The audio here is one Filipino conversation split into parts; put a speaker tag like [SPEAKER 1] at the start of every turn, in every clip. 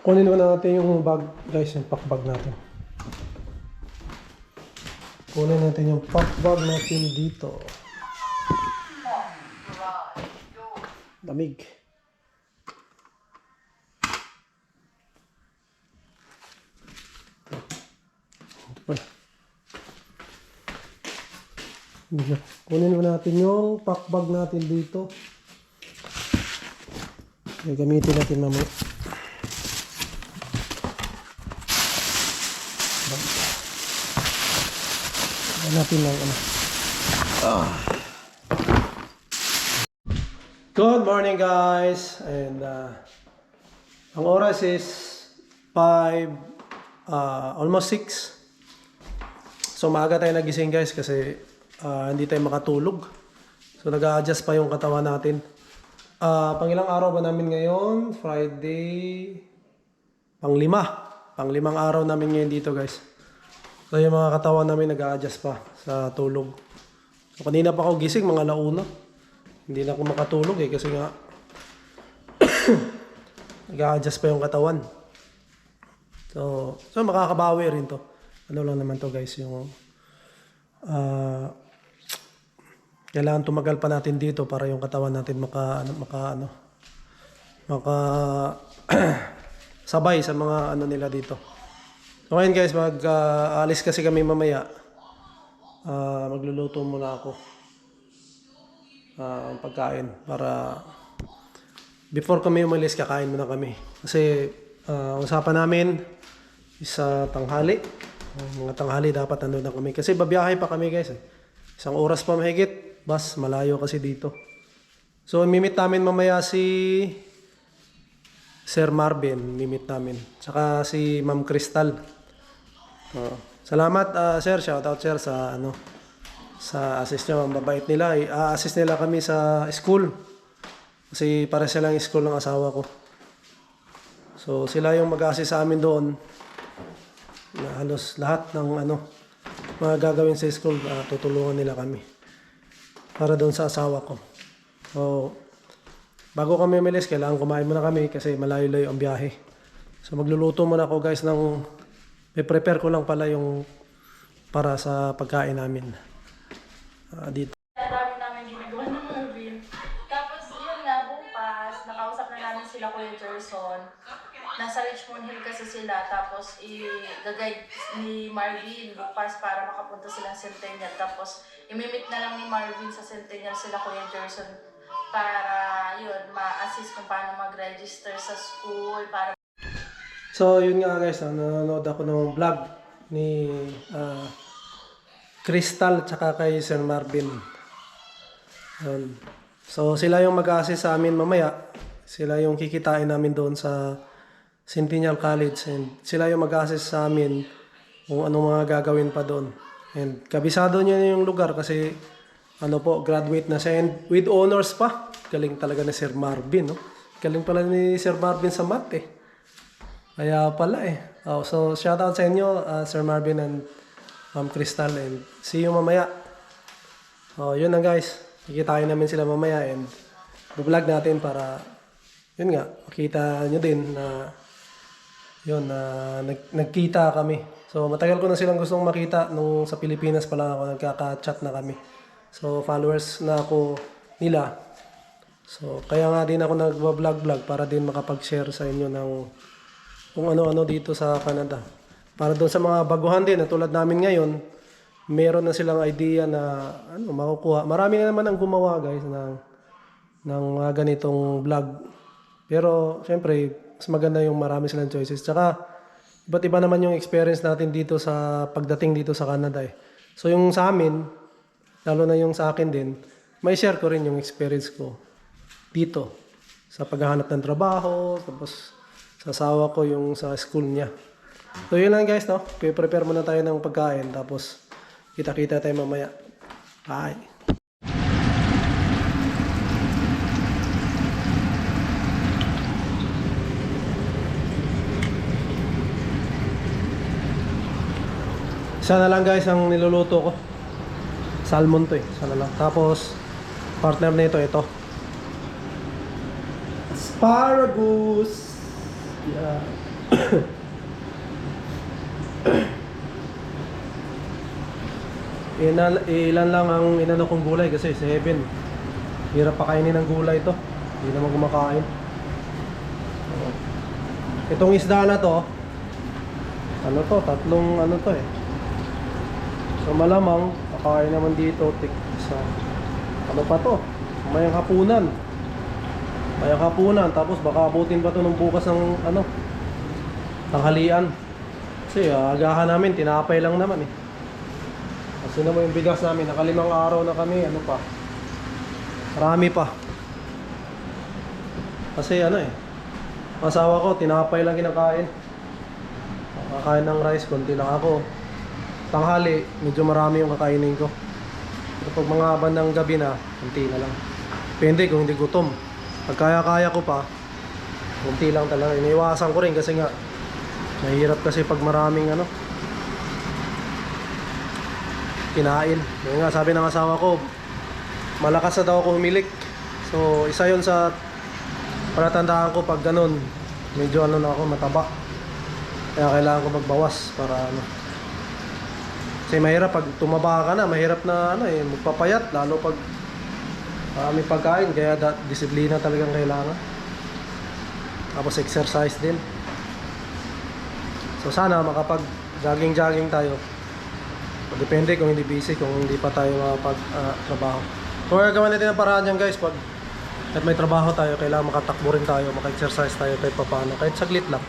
[SPEAKER 1] Kunin mo natin yung bag, guys, yung pack bag natin. Kunin natin yung pack bag natin dito. Lamig. Kunin mo natin yung pack bag natin dito. Gamitin natin mamaya. Natin lang ano. Good morning, guys, and ang oras is 5, almost 6. So maaga tayo nagising, guys, kasi hindi tayo makatulog. So nag-a-adjust pa yung katawan natin. Pangilang araw ba namin ngayon? Friday, panglimang araw namin ngayon dito, guys. So yung mga katawan namin nag-a-adjust pa sa tulog. So kanina pa ako gising, mga 1:00. Hindi na ako makatulog kasi nga nag-a-adjust pa yung katawan. So makakabawi rin to. Ano lang naman to, guys, yung kailangan tumagal pa natin dito para yung katawan natin maka sabay sa mga ano nila dito. So ngayon, guys, alis kasi kami mamaya. Magluluto muna ako ang pagkain para before kami umalis, kakain muna kami. Kasi usapan namin isa tanghali. Mga tanghali dapat nandun na kami. Kasi babiyahe pa kami, guys. 1 oras pa mahigit. Bus, malayo kasi dito. So mimit namin mamaya si Sir Marvin, mimit namin. Tsaka si Ma'am Crystal. Salamat, sir. Shout out, sir, sa sa assist niyo. Mabait nila. I-assist nila kami sa school. Kasi para silang school ng asawa ko. So sila yung mag-assist sa amin doon. Halos lahat ng mga gagawin sa school, tutulungan nila kami. Para doon sa asawa ko. So bago kami umalis, kailangan kumain muna kami kasi malayo-layo ang biyahe. So magluluto muna ako, guys, may prepare ko lang pala yung para sa pagkain namin dito.
[SPEAKER 2] Dami namin ginagawa ng Marvin. Tapos yun nga, bukas, nakausap na namin sila Kuya Gerson. Nasa Richmond Hill kasi sila, tapos i-guide ni Marvin bukas para makapunta silang Centennial. Tapos imimit na lang ni Marvin sa Centennial sila Kuya Gerson para yun, ma-assist kung paano mag-register sa school.
[SPEAKER 1] So yun nga, guys, nanonood ako ng vlog ni Crystal tsaka kay Sir Marvin. So sila yung mag-assist sa amin mamaya. Sila yung kikitain namin doon sa Centennial College, and sila yung mag-assist sa amin kung anong mga gagawin pa doon. And kabisado niya yung lugar kasi graduate na siya, and with honors pa. Galing talaga ni Sir Marvin, no? Galing pala ni Sir Marvin sa math, Kaya pala, so shout out sa inyo, Sir Marvin and Ma'am Crystal, and see you mamaya. Yun lang, guys. Kikitain namin sila mamaya, and vlog natin para yun nga, makita nyo din na yun, nagkita kami. So matagal ko na silang gustong makita nung sa Pilipinas pa lang ako, nagkaka-chat na kami. So followers na ako nila. So kaya nga din ako nagwa-vlog para din makapag-share sa inyo ng kung ano-ano dito sa Canada. Para doon sa mga baguhan din na tulad namin ngayon, meron na silang idea na makukuha. Marami na naman ang gumawa, guys, ng mga ganitong vlog. Pero syempre, mas maganda yung marami silang choices. Tsaka iba't iba naman yung experience natin dito sa pagdating dito sa Canada. So yung sa amin, lalo na yung sa akin din, may share ko rin yung experience ko dito sa paghahanap ng trabaho, tapos sa asawa ko yung sa school niya. So yun lang, guys, prepare muna tayo ng pagkain, tapos kita-kita tayo mamaya. Bye! Isa na lang, guys, ang niluluto ko. Salmon to, isa na lang. Tapos partner nito ito. Asparagus. Yeah. Ilan lang ang inano kong gulay kasi 7. Hirap pa kainin ng gulay to. Hindi naman kumakain. Oo. Itong isda na to, ano to, tatlong ano to eh. So malamang, kakain naman dito, sa, ano pa to, mayang hapunan. Mayang hapunan, tapos baka abutin pa to nung bukas ng ano, tanghalian. Kasi agahan namin, tinapay lang naman eh. Kasi naman yung bigas namin, nakalimang araw na kami, ano pa, marami pa. Kasi ano eh, asawa ko, tinapay lang kinakain. Kakain ng rice, konti lang ako. Tanghali, medyo marami yung kakainin ko. Pero pag mga bandang gabi na, konti na lang. Depende kung hindi gutom. Pag kaya-kaya ko pa, konti lang talaga. Iniiwasan ko rin kasi nga, mahirap kasi pag maraming ano, kinain. Yung nga, sabi ng asawa ko, malakas na daw ako humilik. So, isa yun sa palatandaan ko pag ganun, medyo ano na ako, mataba. Kaya kailangan ko magbawas para ano. Kasi mahirap pag tumaba ka na, mahirap na ano eh, magpapayat. Lalo pag may pagkain, kaya disiplina talagang kailangan. Tapos exercise din. So sana makapag jogging tayo. Depende kung hindi busy, kung hindi pa tayo makapag-trabaho. Kung gagawin natin ang paraan yan guys, pag at may trabaho tayo, kailangan makatakbo rin tayo, maka-exercise tayo kahit papaano, kahit saglit lang,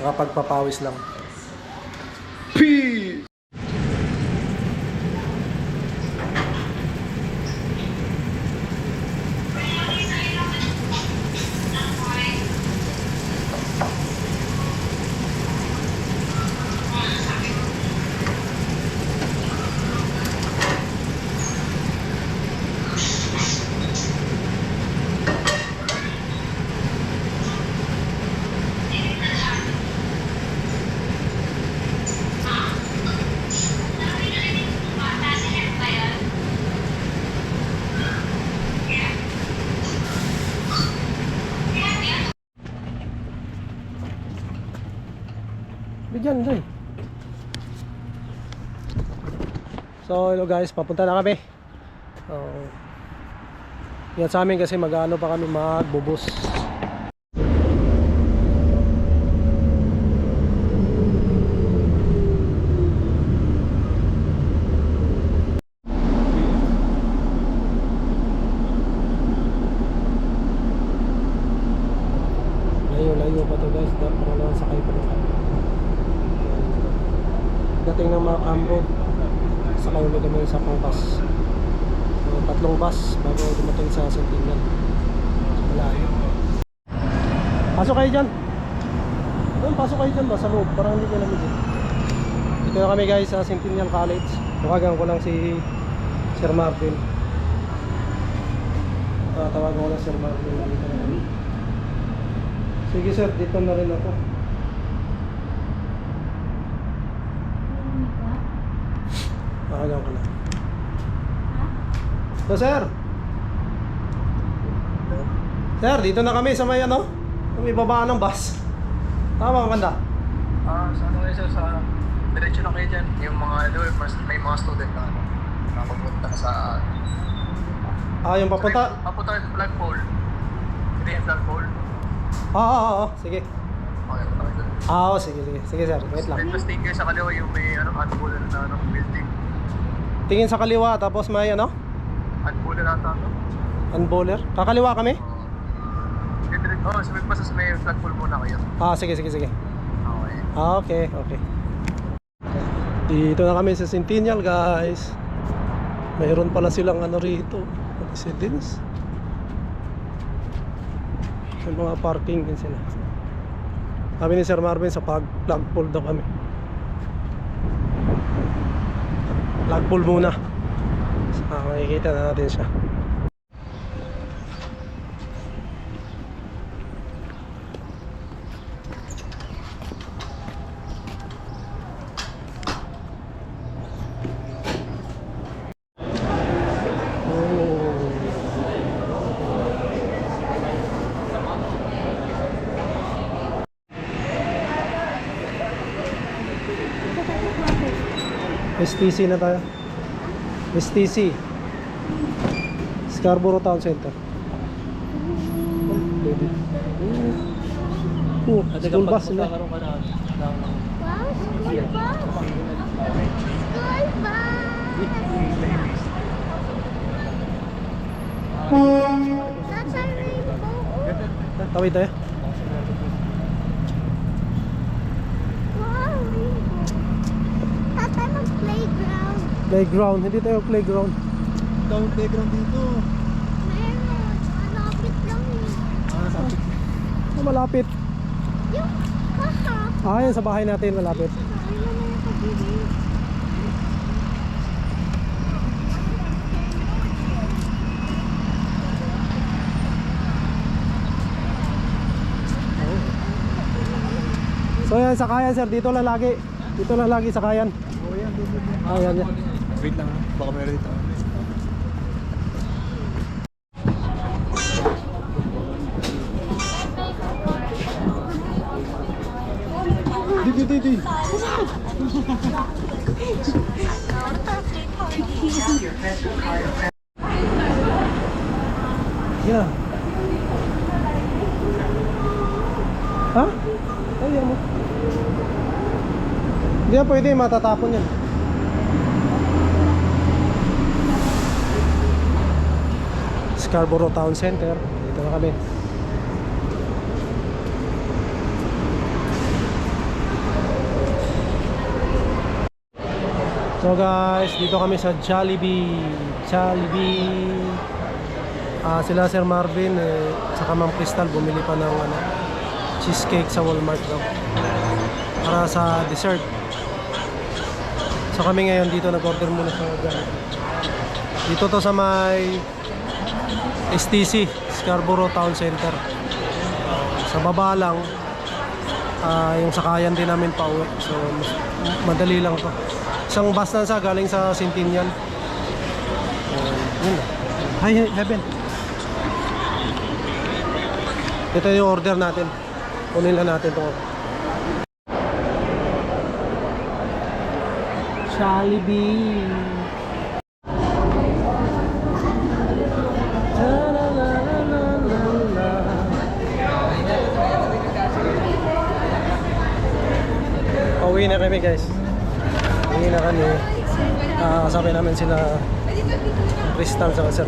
[SPEAKER 1] makapagpapawis lang. Peace! Bigyan dun. So hello guys, papunta na kami. Yan sa amin kasi mag-ano pa kami, magbubus. Layo pa to guys, para naman sakay pa ng kami. Dating ng mga Campo, sakay ulit kami sa pang-bus. Tatlong bus bago dumating sa Centennial. Malayo. Pasok kayo dyan. Pasok kayo dyan ba sa loob, parang hindi ko namigil. Dito na kami guys sa Centennial College. Tawagan ko lang si Sir Marvin. Tawagan ko lang Sir Marvin. Dito na kami. Sige sir, dito na rin ako. Tawagan ko lang. So sir. Sir, dito na kami sa may ano? May babaan ng bus. Tama ba banda?
[SPEAKER 3] Sa ano kayo sir, sa diretso na kayo dyan. Yung mga may mga student na ano, nakapunta sa
[SPEAKER 1] Yung papunta?
[SPEAKER 3] Papunta sa flagpole. Hindi yung flagpole.
[SPEAKER 1] Oo. Sige.
[SPEAKER 3] Okay, punta kayo dyan.
[SPEAKER 1] Oo, sige. Sige sir, wait lang.
[SPEAKER 3] Tapos tingin kayo sa kaliwa yung may handball na building.
[SPEAKER 1] Tingin sa kaliwa, tapos may ano?
[SPEAKER 3] Handball na ata ito.
[SPEAKER 1] Unbowler? Kakaliwa kami?
[SPEAKER 3] Sabi pa sa may flagpole muna kayo.
[SPEAKER 1] Sige.
[SPEAKER 3] Okay.
[SPEAKER 1] Okay. Dito na kami sa Centennial guys. Mayroon pala silang ano rito, residence. May mga parking din sila. Sabi ni Sir Marvin sa flagpole daw kami. Flagpole muna. Makikita na natin siya. STC na tayo. STC. Scarborough Town Center. School bus nila.
[SPEAKER 4] Wow, school bus. School bus. That's a rainbow.
[SPEAKER 1] Tawid tayo.
[SPEAKER 4] Wow, rainbow. Tata, mag-playground.
[SPEAKER 1] Playground. Hindi tayo playground.
[SPEAKER 3] Down playground dito.
[SPEAKER 4] Meron. Malapit lang yun.
[SPEAKER 1] Malapit.
[SPEAKER 4] Yung haha.
[SPEAKER 1] Yan sa bahay natin malapit.
[SPEAKER 4] Ayun na yung pag-ibig.
[SPEAKER 1] So yan, sakayan sir. Dito lang lagi. Dito lang lagi sakayan.
[SPEAKER 3] Oh, yan. Dito.
[SPEAKER 1] Yan, yan.
[SPEAKER 3] Wait lang. Baka meron dito.
[SPEAKER 1] Di. Yeah. Ha? Ayaw mo. Hindi yan pwede, matatapon yan. Scarborough Town Center. Dito na kami. So guys, dito kami sa Jollibee. Sila Sir Marvin saka Ma'am Crystal bumili pa ng cheesecake sa Walmart daw para sa dessert. So kami ngayon dito nag-order muna sa Jollibee. Dito to sa may STC, Scarborough Town Center. Sa baba lang yung sakayan din namin pa uwi. So madali lang to. Isang bus na galing sa Centennial. Yun na. Hi, Heaven. Ito yung order natin. Kunin lang natin ito. Jollibee. Pauwi na kami guys. Pauwi na kami. Kasabay namin sila Crystal sa Sir.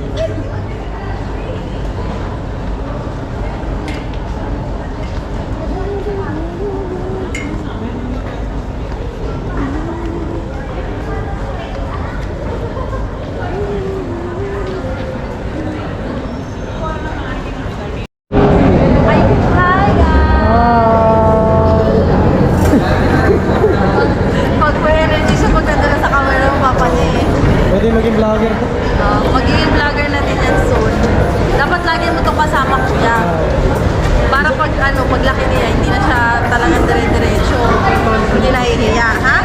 [SPEAKER 2] Pag may energy siya, magdadala sa camera ng papa niya eh.
[SPEAKER 1] Pwede maging vlogger to.
[SPEAKER 2] Magiging vlogger natin yan soon. Dapat lagi mo itong kasama kuya. Para pag paglaki niya, hindi na siya talagang dire-diretso. Hindi nahihiya, ha?